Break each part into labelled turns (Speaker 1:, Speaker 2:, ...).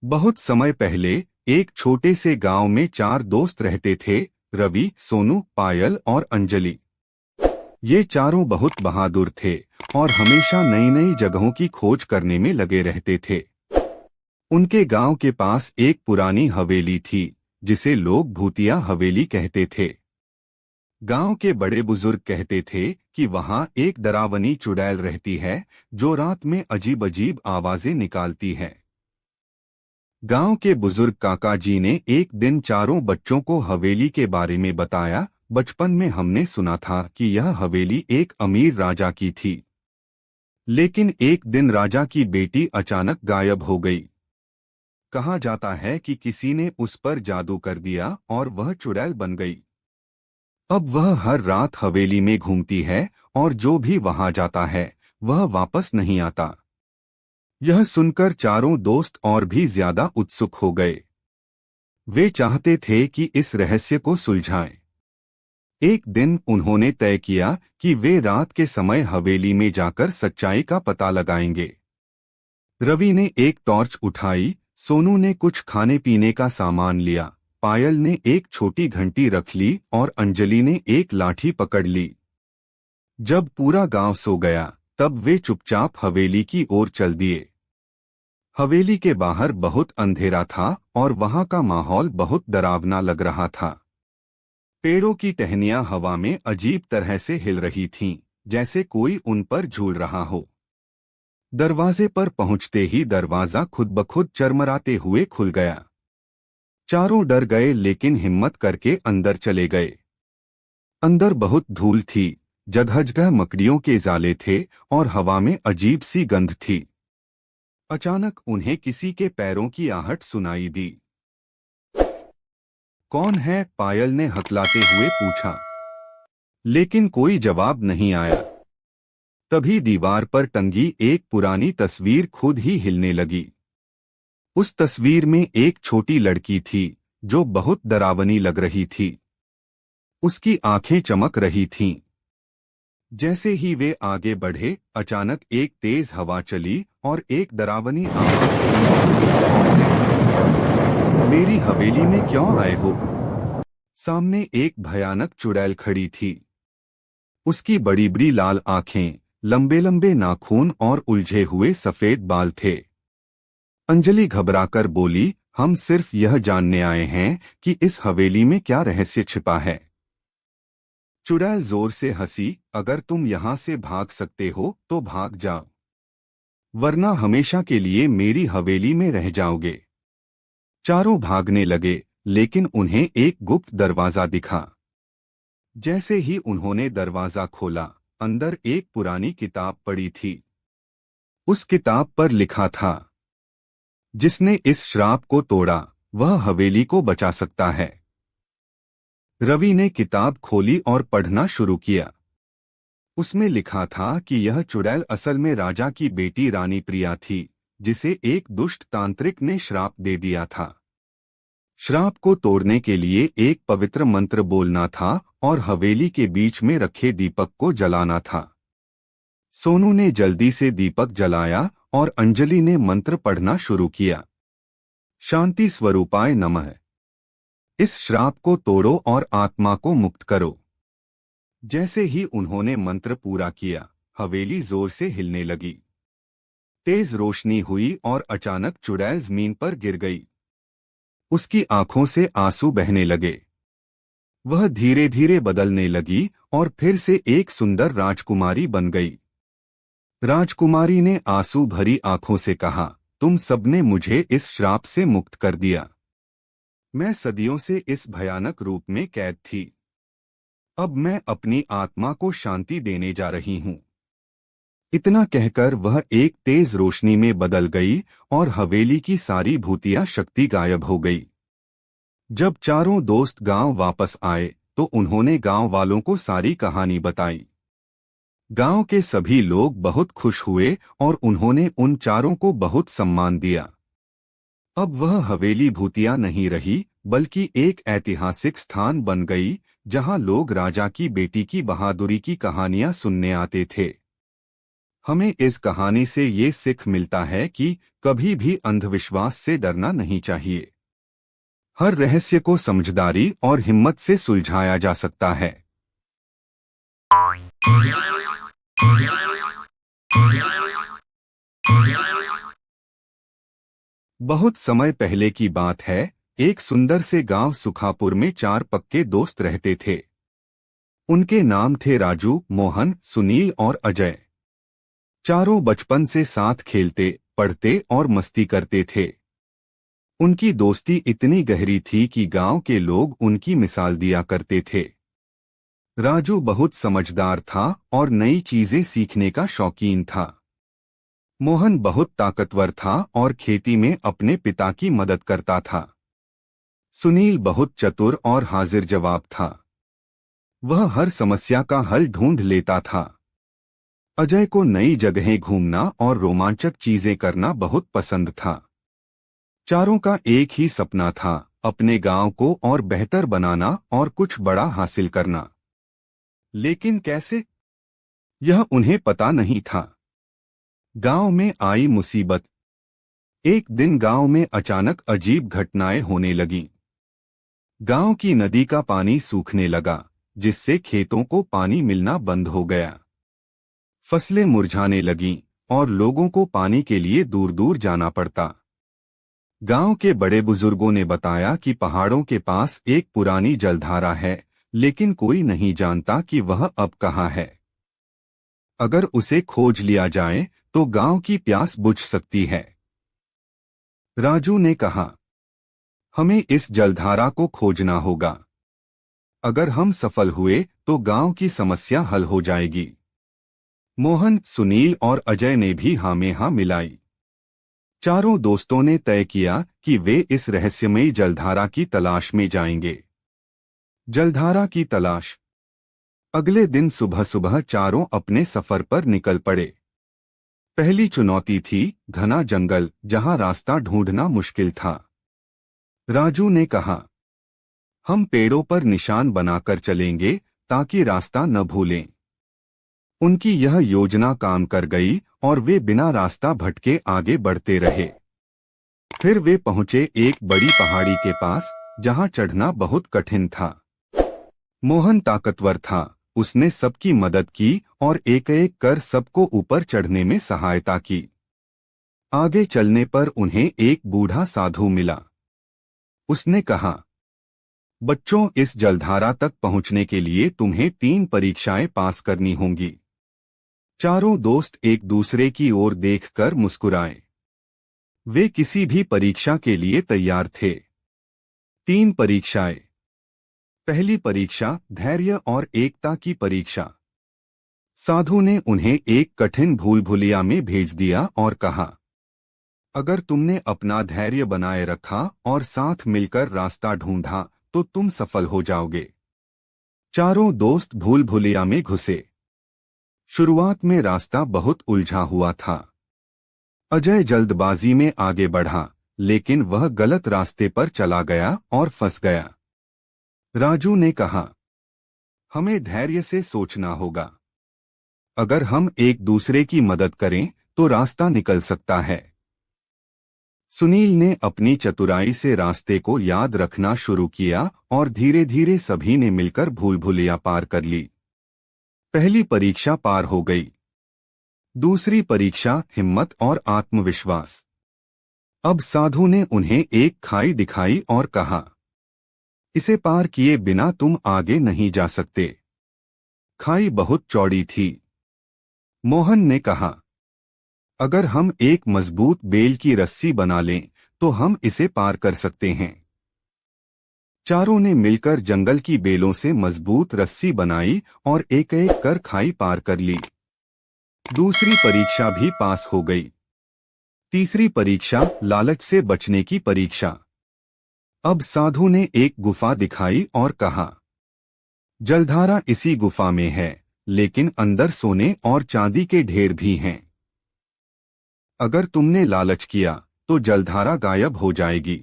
Speaker 1: बहुत समय पहले एक छोटे से गांव में चार दोस्त रहते थे। रवि, सोनू, पायल और अंजलि। ये चारों बहुत बहादुर थे और हमेशा नई नई जगहों की खोज करने में लगे रहते थे। उनके गांव के पास एक पुरानी हवेली थी जिसे लोग भूतिया हवेली कहते थे। गांव के बड़े बुजुर्ग कहते थे कि वहां एक डरावनी चुड़ैल रहती है जो रात में अजीब अजीब आवाजें निकालती है। गांव के बुजुर्ग काका जी ने एक दिन चारों बच्चों को हवेली के बारे में बताया। बचपन में हमने सुना था कि यह हवेली एक अमीर राजा की थी, लेकिन एक दिन राजा की बेटी अचानक गायब हो गई। कहा जाता है कि किसी ने उस पर जादू कर दिया और वह चुड़ैल बन गई। अब वह हर रात हवेली में घूमती है और जो भी वहां जाता है वह वापस नहीं आता। यह सुनकर चारों दोस्त और भी ज्यादा उत्सुक हो गए। वे चाहते थे कि इस रहस्य को सुलझाएं। एक दिन उन्होंने तय किया कि वे रात के समय हवेली में जाकर सच्चाई का पता लगाएंगे। रवि ने एक टॉर्च उठाई, सोनू ने कुछ खाने पीने का सामान लिया, पायल ने एक छोटी घंटी रख ली और अंजलि ने एक लाठी पकड़ ली। जब पूरा गांव सो गया तब वे चुपचाप हवेली की ओर चल दिए। हवेली के बाहर बहुत अंधेरा था और वहां का माहौल बहुत डरावना लग रहा था। पेड़ों की टहनियां हवा में अजीब तरह से हिल रही थीं, जैसे कोई उन पर झूल रहा हो। दरवाजे पर पहुंचते ही दरवाजा खुद ब खुद चरमराते हुए खुल गया। चारों डर गए लेकिन हिम्मत करके अंदर चले गए। अंदर बहुत धूल थी, जगह जगह मकड़ियों के जाले थे और हवा में अजीब सी गंध थी। अचानक उन्हें किसी के पैरों की आहट सुनाई दी। कौन है? पायल ने हकलाते हुए पूछा, लेकिन कोई जवाब नहीं आया। तभी दीवार पर टंगी एक पुरानी तस्वीर खुद ही हिलने लगी। उस तस्वीर में एक छोटी लड़की थी जो बहुत डरावनी लग रही थी। उसकी आंखें चमक रही थीं। जैसे ही वे आगे बढ़े, अचानक एक तेज हवा चली और एक डरावनी आवाज गूंजी, "कौन है? मेरी हवेली में क्यों आए हो?" सामने एक भयानक चुड़ैल खड़ी थी। उसकी बड़ी बड़ी लाल आंखें, लंबे लंबे नाखून और उलझे हुए सफेद बाल थे। अंजलि घबराकर बोली, हम सिर्फ यह जानने आए हैं कि इस हवेली में क्या रहस्य छिपा है। चुड़ैल जोर से हंसी, अगर तुम यहाँ से भाग सकते हो तो भाग जाओ, वरना हमेशा के लिए मेरी हवेली में रह जाओगे। चारों भागने लगे, लेकिन उन्हें एक गुप्त दरवाजा दिखा। जैसे ही उन्होंने दरवाजा खोला, अंदर एक पुरानी किताब पड़ी थी। उस किताब पर लिखा था, जिसने इस श्राप को तोड़ा वह हवेली को बचा सकता है। रवि ने किताब खोली और पढ़ना शुरू किया। उसमें लिखा था कि यह चुड़ैल असल में राजा की बेटी रानी प्रिया थी, जिसे एक दुष्ट तांत्रिक ने श्राप दे दिया था। श्राप को तोड़ने के लिए एक पवित्र मंत्र बोलना था और हवेली के बीच में रखे दीपक को जलाना था। सोनू ने जल्दी से दीपक जलाया और अंजलि ने मंत्र पढ़ना शुरू किया। शांति स्वरूपाय नमः। इस श्राप को तोड़ो और आत्मा को मुक्त करो। जैसे ही उन्होंने मंत्र पूरा किया, हवेली जोर से हिलने लगी। तेज रोशनी हुई और अचानक चुड़ैल जमीन पर गिर गई। उसकी आंखों से आंसू बहने लगे। वह धीरे धीरे बदलने लगी और फिर से एक सुंदर राजकुमारी बन गई। राजकुमारी ने आंसू भरी आंखों से कहा, तुम सबने मुझे इस श्राप से मुक्त कर दिया। मैं सदियों से इस भयानक रूप में कैद थी। अब मैं अपनी आत्मा को शांति देने जा रही हूँ। इतना कहकर वह एक तेज रोशनी में बदल गई और हवेली की सारी भूतिया शक्ति गायब हो गई। जब चारों दोस्त गांव वापस आए तो उन्होंने गांव वालों को सारी कहानी बताई। गांव के सभी लोग बहुत खुश हुए और उन्होंने उन चारों को बहुत सम्मान दिया। अब वह हवेली भूतिया नहीं रही, बल्कि एक ऐतिहासिक स्थान बन गई, जहां लोग राजा की बेटी की बहादुरी की कहानियां सुनने आते थे। हमें इस कहानी से ये सीख मिलता है कि कभी भी अंधविश्वास से डरना नहीं चाहिए। हर रहस्य को समझदारी और हिम्मत से सुलझाया जा सकता है। बहुत समय पहले की बात है। एक सुंदर से गांव सुखापुर में 4 पक्के दोस्त रहते थे। उनके नाम थे राजू, मोहन, सुनील और अजय। चारों बचपन से साथ खेलते, पढ़ते और मस्ती करते थे। उनकी दोस्ती इतनी गहरी थी कि गांव के लोग उनकी मिसाल दिया करते थे। राजू बहुत समझदार था और नई चीजें सीखने का शौकीन था। मोहन बहुत ताकतवर था और खेती में अपने पिता की मदद करता था। सुनील बहुत चतुर और हाजिर जवाब था। वह हर समस्या का हल ढूंढ लेता था। अजय को नई जगहें घूमना और रोमांचक चीजें करना बहुत पसंद था। चारों का एक ही सपना था, अपने गांव को और बेहतर बनाना और कुछ बड़ा हासिल करना। लेकिन कैसे, यह उन्हें पता नहीं था। गांव में आई मुसीबत। एक दिन गांव में अचानक अजीब घटनाएं होने लगीं। गांव की नदी का पानी सूखने लगा, जिससे खेतों को पानी मिलना बंद हो गया। फसलें मुरझाने लगीं और लोगों को पानी के लिए दूर दूर जाना पड़ता। गांव के बड़े बुजुर्गों ने बताया कि पहाड़ों के पास एक पुरानी जलधारा है, लेकिन कोई नहीं जानता कि वह अब कहाँ है। अगर उसे खोज लिया जाए तो गांव की प्यास बुझ सकती है। राजू ने कहा, हमें इस जलधारा को खोजना होगा। अगर हम सफल हुए तो गांव की समस्या हल हो जाएगी। मोहन, सुनील और अजय ने भी हाँ में हाँ मिलाई। चारों दोस्तों ने तय किया कि वे इस रहस्यमयी जलधारा की तलाश में जाएंगे। जलधारा की तलाश। अगले दिन सुबह सुबह चारों अपने सफर पर निकल पड़े। पहली चुनौती थी घना जंगल, जहां रास्ता ढूंढना मुश्किल था। राजू ने कहा, हम पेड़ों पर निशान बनाकर चलेंगे ताकि रास्ता न भूलें। उनकी यह योजना काम कर गई और वे बिना रास्ता भटके आगे बढ़ते रहे। फिर वे पहुंचे एक बड़ी पहाड़ी के पास, जहां चढ़ना बहुत कठिन था। मोहन ताकतवर था, उसने सबकी मदद की और एक एक कर सबको ऊपर चढ़ने में सहायता की। आगे चलने पर उन्हें एक बूढ़ा साधु मिला। उसने कहा, बच्चों, इस जलधारा तक पहुंचने के लिए तुम्हें 3 परीक्षाएं पास करनी होंगी। चारों दोस्त एक दूसरे की ओर देखकर मुस्कुराए। वे किसी भी परीक्षा के लिए तैयार थे। 3 परीक्षाएं। पहली परीक्षा धैर्य और एकता की परीक्षा। साधु ने उन्हें एक कठिन भूल भुलैया में भेज दिया और कहा, अगर तुमने अपना धैर्य बनाए रखा और साथ मिलकर रास्ता ढूंढा तो तुम सफल हो जाओगे। चारों दोस्त भूल भुलैया में घुसे। शुरुआत में रास्ता बहुत उलझा हुआ था। अजय जल्दबाजी में आगे बढ़ा, लेकिन वह गलत रास्ते पर चला गया और फंस गया। राजू ने कहा, हमें धैर्य से सोचना होगा। अगर हम एक दूसरे की मदद करें तो रास्ता निकल सकता है। सुनील ने अपनी चतुराई से रास्ते को याद रखना शुरू किया और धीरे धीरे सभी ने मिलकर भूल भुलैया पार कर ली। पहली परीक्षा पार हो गई। दूसरी परीक्षा हिम्मत और आत्मविश्वास। अब साधु ने उन्हें एक खाई दिखाई और कहा, इसे पार किए बिना तुम आगे नहीं जा सकते। खाई बहुत चौड़ी थी। मोहन ने कहा, अगर हम एक मजबूत बेल की रस्सी बना लें तो हम इसे पार कर सकते हैं। चारों ने मिलकर जंगल की बेलों से मजबूत रस्सी बनाई और एक एक कर खाई पार कर ली। दूसरी परीक्षा भी पास हो गई। तीसरी परीक्षा लालच से बचने की परीक्षा। अब साधु ने एक गुफा दिखाई और कहा, जलधारा इसी गुफा में है, लेकिन अंदर सोने और चांदी के ढेर भी हैं। अगर तुमने लालच किया तो जलधारा गायब हो जाएगी।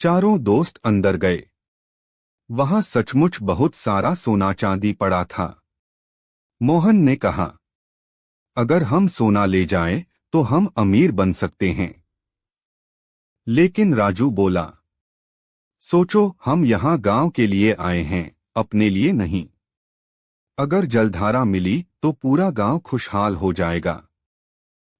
Speaker 1: चारों दोस्त अंदर गए। वहां सचमुच बहुत सारा सोना चांदी पड़ा था। मोहन ने कहा, अगर हम सोना ले जाएं, तो हम अमीर बन सकते हैं। लेकिन राजू बोला, सोचो, हम यहाँ गांव के लिए आए हैं, अपने लिए नहीं। अगर जलधारा मिली तो पूरा गांव खुशहाल हो जाएगा।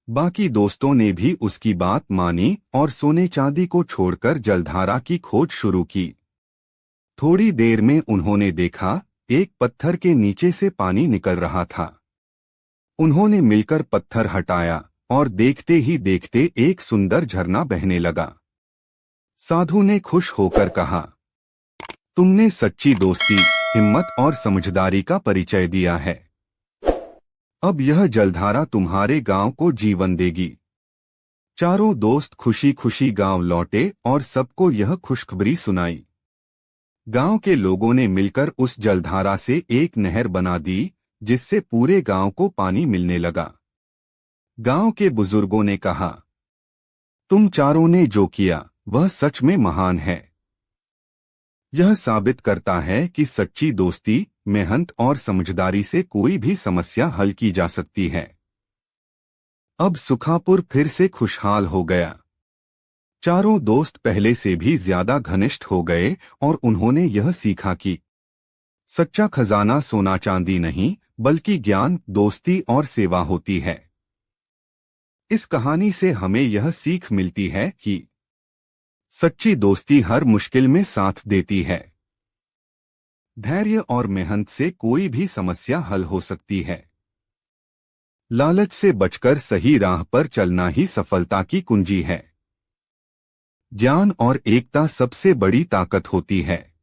Speaker 1: बाकी दोस्तों ने भी उसकी बात मानी और सोने चांदी को छोड़कर जलधारा की खोज शुरू की। थोड़ी देर में उन्होंने देखा, एक पत्थर के नीचे से पानी निकल रहा था। उन्होंने मिलकर पत्थर हटाया और देखते ही देखते एक सुंदर झरना बहने लगा। साधु ने खुश होकर कहा, तुमने सच्ची दोस्ती, हिम्मत और समझदारी का परिचय दिया है। अब यह जलधारा तुम्हारे गांव को जीवन देगी। चारों दोस्त खुशी खुशी गांव लौटे और सबको यह खुशखबरी सुनाई। गांव के लोगों ने मिलकर उस जलधारा से एक नहर बना दी, जिससे पूरे गांव को पानी मिलने लगा। गांव के बुजुर्गों ने कहा, तुम चारों ने जो किया वह सच में महान है। यह साबित करता है कि सच्ची दोस्ती, मेहनत और समझदारी से कोई भी समस्या हल की जा सकती है। अब सुखापुर फिर से खुशहाल हो गया। चारों दोस्त पहले से भी ज्यादा घनिष्ठ हो गए और उन्होंने यह सीखा कि सच्चा खजाना सोना चांदी नहीं, बल्कि ज्ञान, दोस्ती और सेवा होती है। इस कहानी से हमें यह सीख मिलती है कि सच्ची दोस्ती हर मुश्किल में साथ देती है। धैर्य और मेहनत से कोई भी समस्या हल हो सकती है। लालच से बचकर सही राह पर चलना ही सफलता की कुंजी है। ज्ञान और एकता सबसे बड़ी ताकत होती है।